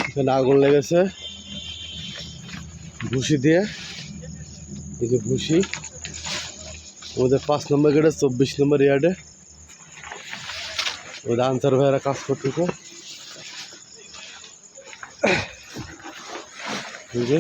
এখানে আগুন লেগেছে ভুসি দিয়ে। এই যে ভুসি আমাদের 5 নম্বর গেটে 24 নম্বর ইয়ার্ডে ওদের আনসার ভাইয়েরা কাজ করতেছে। এই যে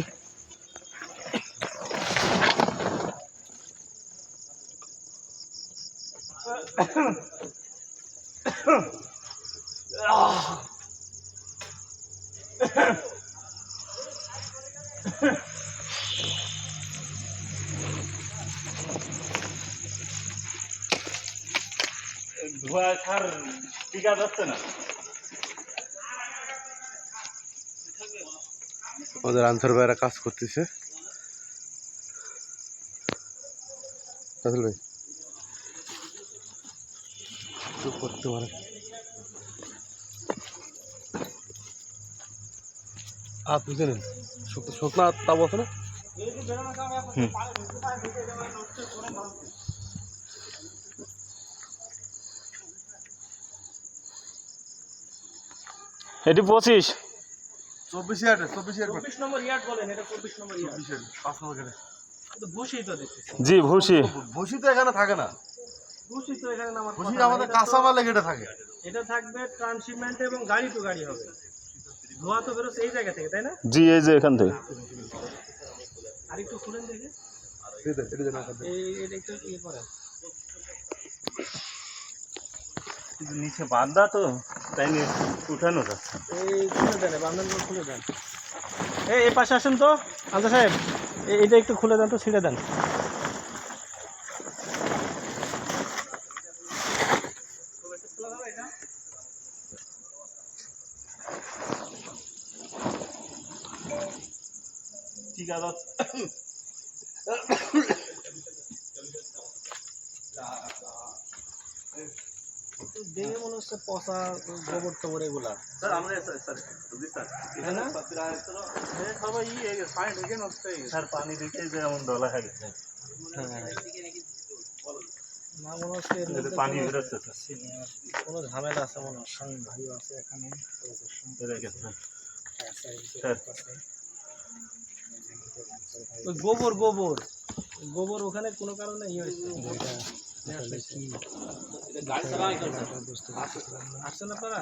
ধোঁয়া ছাড় টিকা যাচ্ছে না। আমাদের আনসার ভাইয়েরা কাজ করতেছে। ভাই চুপ করতে পারে। বুঝে নেন শুকনা তাপ আছে না। এটি 25 24 ইয়ার্ডে 24 নম্বর ইয়ার্ড বলেন, এটা 24 নম্বর ইয়ার্ড। 5 নম্বর গেটে তো ভুসি তো দেখতেছি। জি ভুসি। ভুসি তো এখানে থাকে না। ভুসি তো এখানে নামার ভুসি কথা। আমাদের কাঁচামালে গেটে থাকে। এটা থাকবে ট্রান্সশিপমেন্ট এবং গাড়ি টু গাড়ি হবে। ধোয়া তো বেরোচ্ছে এই জায়গা থেকে, তাই না? জি এই যে এখান থেকে। আর একটু খুলেন দেখে। এটা একটু ইয়ে করেন। নিচে বাঁধা তো তাই নিয়ে উঠানো যাচ্ছে। এই খুলে দেন, বান্ধনগুলো খুলে দেন। এই পাশে আসেন তো আলতা সাহেব, এটা একটু খুলে দেন তো, ছিঁড়ে দেন। ঠিক আছে দেখে মনে হচ্ছে পচা গোবর টোবর এগুলা। স্যার আমরা স্যার সবাই পানি ঢুকে নষ্ট হয়ে গেছে। স্যার পানি ঢুকে যেমন ডলা হয়ে গেছে। না মনে হচ্ছে এর মধ্যে পানি বেরোচ্ছে কোনো ঝামেলা আছে মনে হচ্ছে। ভাই আছে এখানে গোবর গোবর গোবর ওখানে কোনো কারণে ইয়ে হয়েছে। আসছেন আপনারা?